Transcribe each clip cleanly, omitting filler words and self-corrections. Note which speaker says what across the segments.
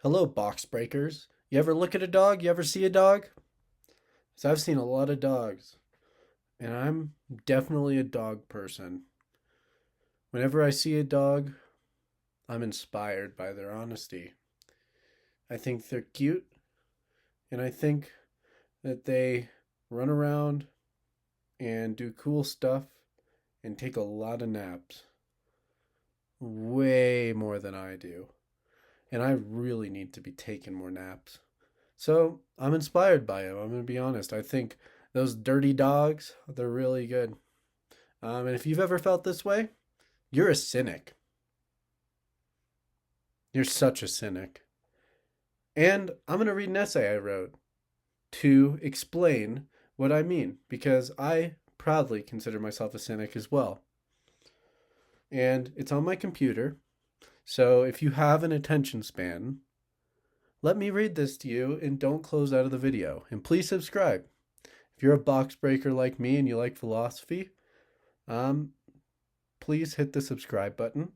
Speaker 1: Hello, box breakers. You ever look at a dog? You ever see a dog? So I've seen a lot of dogs, and I'm definitely a dog person. Whenever I see a dog, I'm inspired by their honesty. I think they're cute, and I think that they run around and do cool stuff and take a lot of naps. Way more than I do. And I really need to be taking more naps. So I'm inspired by him. I'm going to be honest. I think those dirty dogs, they're really good. And if you've ever felt this way, you're a cynic. You're such a cynic. And I'm going to read an essay I wrote to explain what I mean, because I proudly consider myself a cynic as well. And it's on my computer. So if you have an attention span, let me read this to you and don't close out of the video. And please subscribe. If you're a box breaker like me and you like philosophy, please hit the subscribe button.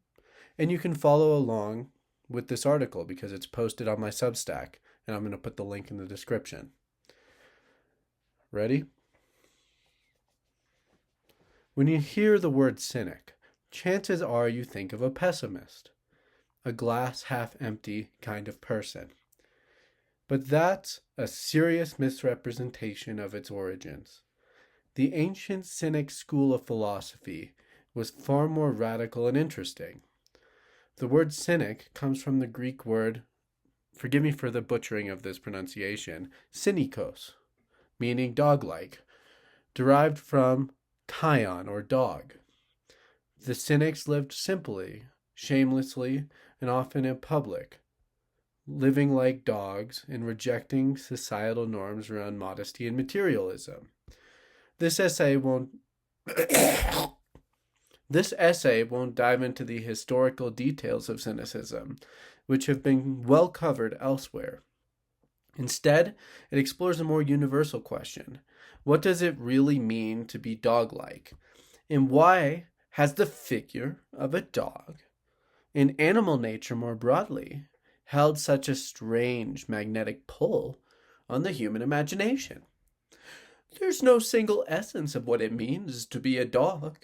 Speaker 1: And you can follow along with this article because it's posted on my Substack. And I'm going to put the link in the description. Ready? When you hear the word cynic, chances are you think of a pessimist, a glass half empty kind of person. But that's a serious misrepresentation of its origins. The ancient Cynic school of philosophy was far more radical and interesting. The word cynic comes from the Greek word, forgive me for the butchering of this pronunciation, cynikos, meaning dog-like, derived from kion or dog. The Cynics lived simply, shamelessly, and often in public, living like dogs and rejecting societal norms around modesty and materialism. This essay won't dive into the historical details of cynicism, which have been well covered elsewhere. Instead, it explores a more universal question. What does it really mean to be dog-like? And why has the figure of a dog, in animal nature more broadly, held such a strange magnetic pull on the human imagination? There's no single essence of what it means to be a dog.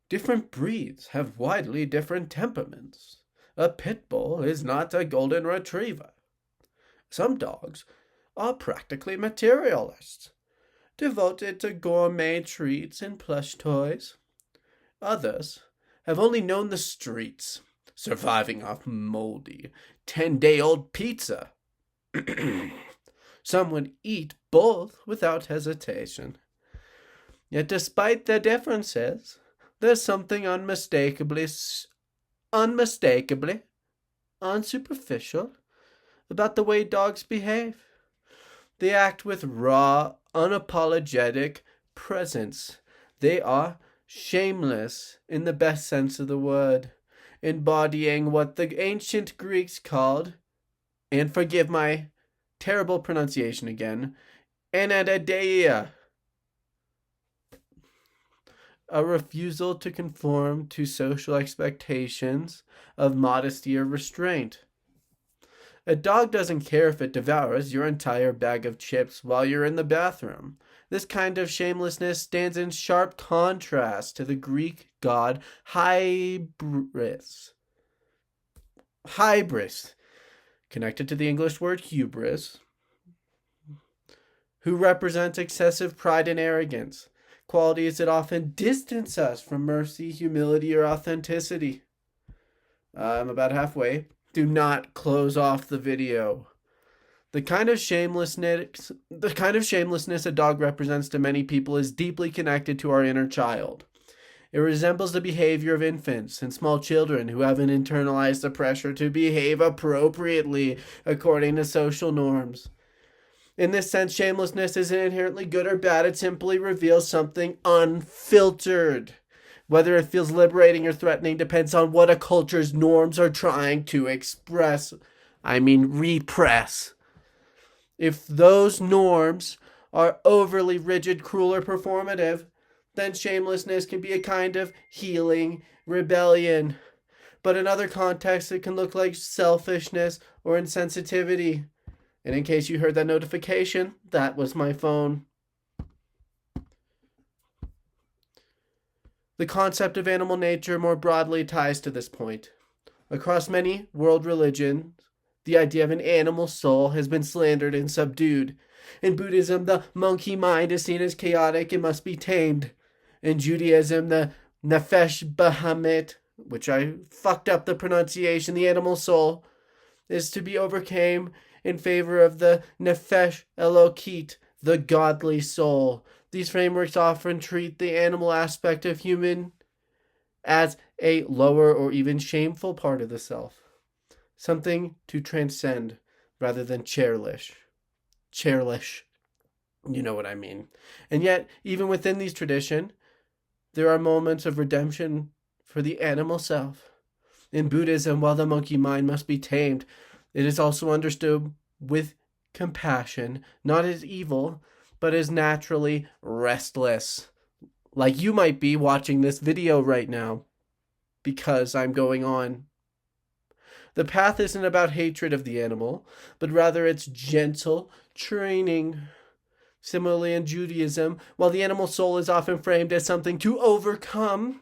Speaker 1: Different breeds have widely different temperaments. A pit bull is not a golden retriever. Some dogs are practically materialists, devoted to gourmet treats and plush toys. Others have only known the streets, surviving off moldy 10-day-old pizza. Some would eat both without hesitation. Yet despite their differences, there's something unmistakably unsuperficial about the way dogs behave. They act with raw, unapologetic presence. They are shameless in the best sense of the word, embodying what the ancient Greeks called, and forgive my terrible pronunciation again, anadeia, a refusal to conform to social expectations of modesty or restraint. A dog doesn't care if it devours your entire bag of chips while you're in the bathroom. This kind of shamelessness stands in sharp contrast to the Greek god Hybris. Hybris, connected to the English word hubris, who represents excessive pride and arrogance, qualities that often distance us from mercy, humility, or authenticity. I'm about halfway. Do not close off the video. The kind of shamelessness a dog represents to many people is deeply connected to our inner child. It resembles the behavior of infants and small children who haven't internalized the pressure to behave appropriately according to social norms. In this sense, shamelessness isn't inherently good or bad. It simply reveals something unfiltered. Whether it feels liberating or threatening depends on what a culture's norms are trying to repress. If those norms are overly rigid, cruel, or performative, then shamelessness can be a kind of healing rebellion. but in other contexts, it can look like selfishness or insensitivity. And in case you heard that notification, that was my phone. The concept of animal nature more broadly ties to this point. Across many world religions, the idea of an animal soul has been slandered and subdued. In Buddhism, the monkey mind is seen as chaotic and must be tamed. In Judaism, the nefesh bahamit, which I fucked up the pronunciation, the animal soul, is to be overcome in favor of the nefesh elokit, the godly soul. These frameworks often treat the animal aspect of human as a lower or even shameful part of the self, something to transcend rather than cherish. You know what I mean. And yet, even within these traditions, there are moments of redemption for the animal self. In Buddhism, while the monkey mind must be tamed, it is also understood with compassion, not as evil, but as naturally restless. Like you might be watching this video right now, because I'm going on. The path isn't about hatred of the animal, but rather its gentle training. Similarly, in Judaism, while the animal soul is often framed as something to overcome,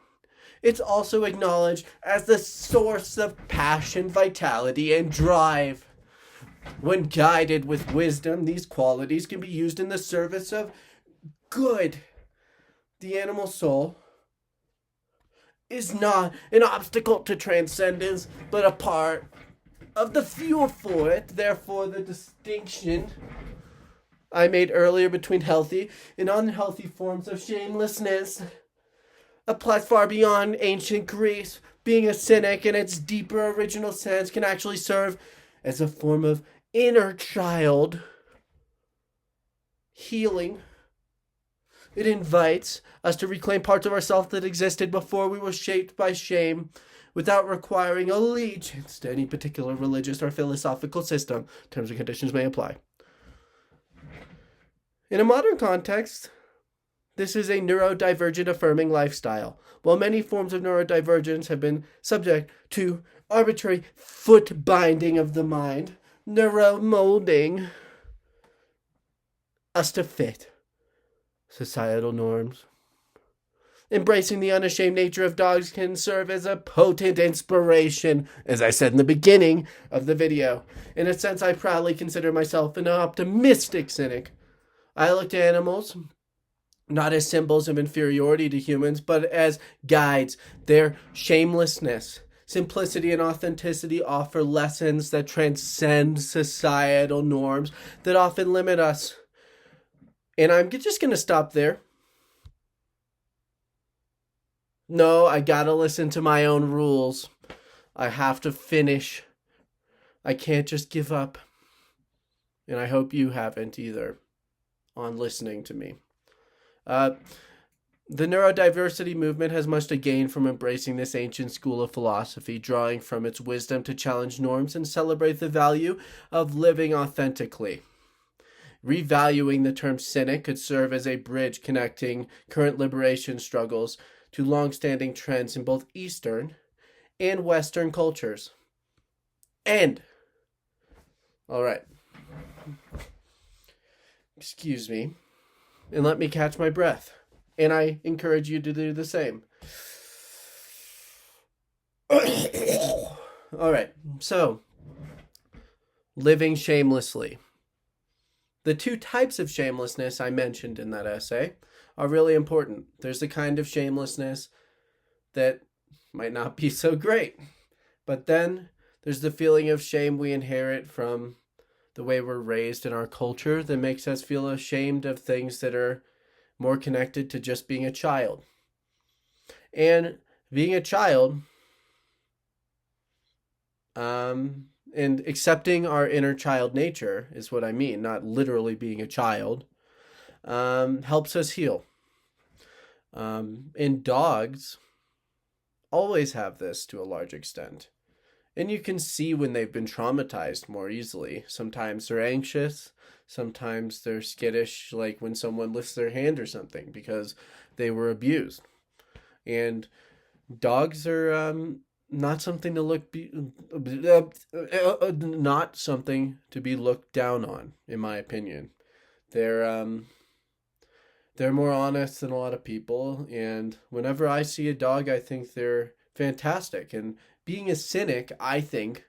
Speaker 1: it's also acknowledged as the source of passion, vitality, and drive. When guided with wisdom, these qualities can be used in the service of good. The animal soul is not an obstacle to transcendence, but a part of the fuel for it. Therefore, the distinction I made earlier between healthy and unhealthy forms of shamelessness applies far beyond ancient Greece. Being a cynic in its deeper original sense can actually serve as a form of inner child healing. It invites us to reclaim parts of ourselves that existed before we were shaped by shame, without requiring allegiance to any particular religious or philosophical system. Terms and conditions may apply. In a modern context, this is a neurodivergent affirming lifestyle. While many forms of neurodivergence have been subject to arbitrary foot binding of the mind, neuromolding us to fit societal norms. Embracing the unashamed nature of dogs can serve as a potent inspiration, as I said in the beginning of the video. In a sense, I proudly consider myself an optimistic cynic. I look to animals not as symbols of inferiority to humans, but as guides. Their shamelessness, simplicity, and authenticity offer lessons that transcend societal norms that often limit us. And I'm just going to stop there. No, I gotta listen to my own rules. I have to finish. I can't just give up. And I hope you haven't either on listening to me. The neurodiversity movement has much to gain from embracing this ancient school of philosophy, drawing from its wisdom to challenge norms and celebrate the value of living authentically. Revaluing the term cynic could serve as a bridge connecting current liberation struggles to long-standing trends in both Eastern and Western cultures. End. All right. Excuse me. And let me catch my breath. And I encourage you to do the same. All right. So, living shamelessly. The two types of shamelessness I mentioned in that essay are really important. There's the kind of shamelessness that might not be so great. But then there's the feeling of shame we inherit from the way we're raised in our culture that makes us feel ashamed of things that are more connected to just being a child. And being a child, and accepting our inner child nature is what I mean, not literally being a child, helps us heal. And dogs always have this to a large extent. And you can see when they've been traumatized more easily. Sometimes they're anxious. Sometimes they're skittish, like when someone lifts their hand or something because they were abused. And dogs are not something to not something to be looked down on, in my opinion. They're they're more honest than a lot of people, and whenever I see a dog, I think they're fantastic. And being a cynic, I think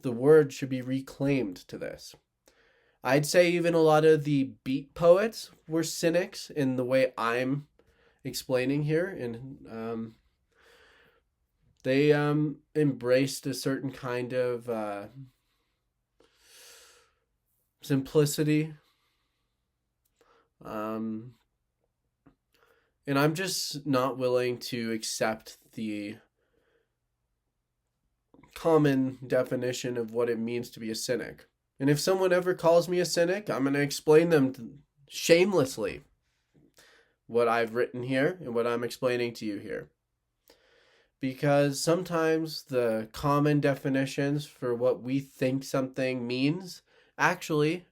Speaker 1: the word should be reclaimed to this. I'd say even a lot of the beat poets were cynics in the way I'm explaining here, and they embraced a certain kind of simplicity. Um, and I'm just not willing to accept the common definition of what it means to be a cynic. And if someone ever calls me a cynic, I'm going to explain them shamelessly what I've written here and what I'm explaining to you here. Because sometimes the common definitions for what we think something means actually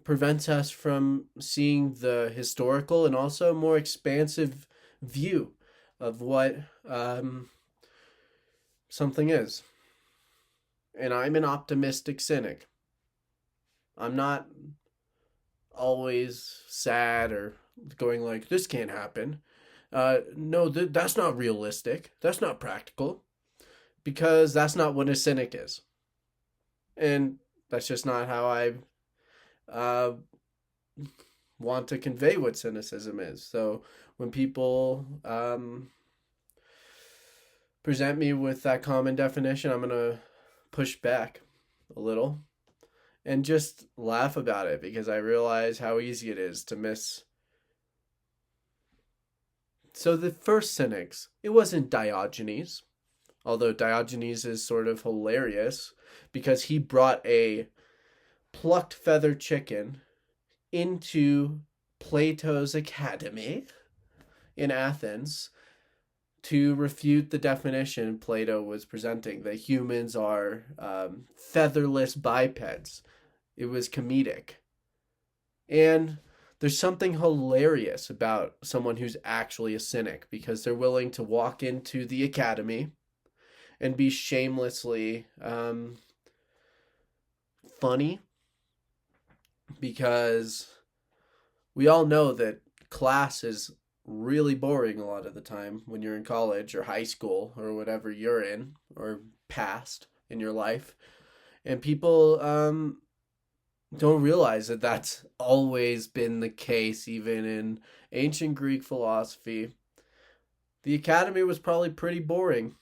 Speaker 1: prevents us from seeing the historical and also more expansive view of what something is. And I'm an optimistic cynic. I'm not always sad or going like, this can't happen. No, that's not realistic. That's not practical. Because that's not what a cynic is. And that's just not how I uh, want to convey what cynicism is. So when people present me with that common definition, I'm going to push back a little and just laugh about it because I realize how easy it is to miss. So the first cynics, it wasn't Diogenes, although Diogenes is sort of hilarious because he brought a plucked feather chicken into Plato's academy in Athens to refute the definition Plato was presenting that humans are featherless bipeds. It was comedic. And there's something hilarious about someone who's actually a cynic because they're willing to walk into the academy and be shamelessly funny, because we all know that class is really boring a lot of the time when you're in college or high school or whatever you're in or past in your life. And people don't realize that that's always been the case, even in ancient Greek philosophy. The academy was probably pretty boring.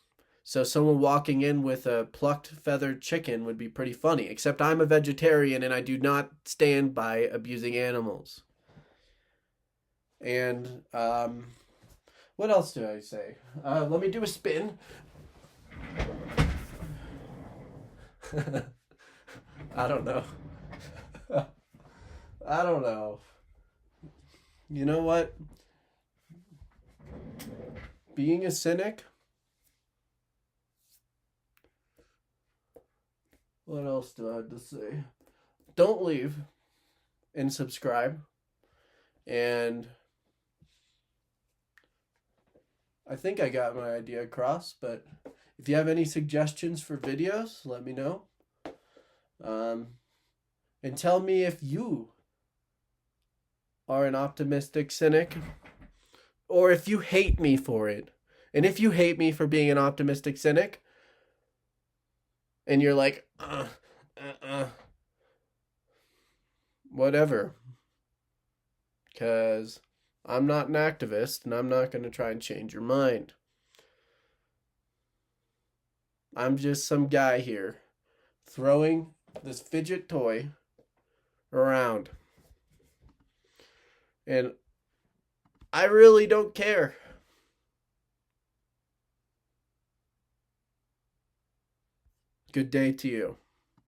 Speaker 1: So someone walking in with a plucked feathered chicken would be pretty funny, except I'm a vegetarian and I do not stand by abusing animals. And what else do I say? Let me do a spin. I don't know. I don't know. You know what? Being a cynic. What else do I have to say? Don't leave and subscribe. And I think I got my idea across, but if you have any suggestions for videos, let me know. And tell me if you are an optimistic cynic or if you hate me for it. And if you hate me for being an optimistic cynic and you're like, whatever. Because I'm not an activist and I'm not going to try and change your mind. I'm just some guy here throwing this fidget toy around. And I really don't care. Good day to you.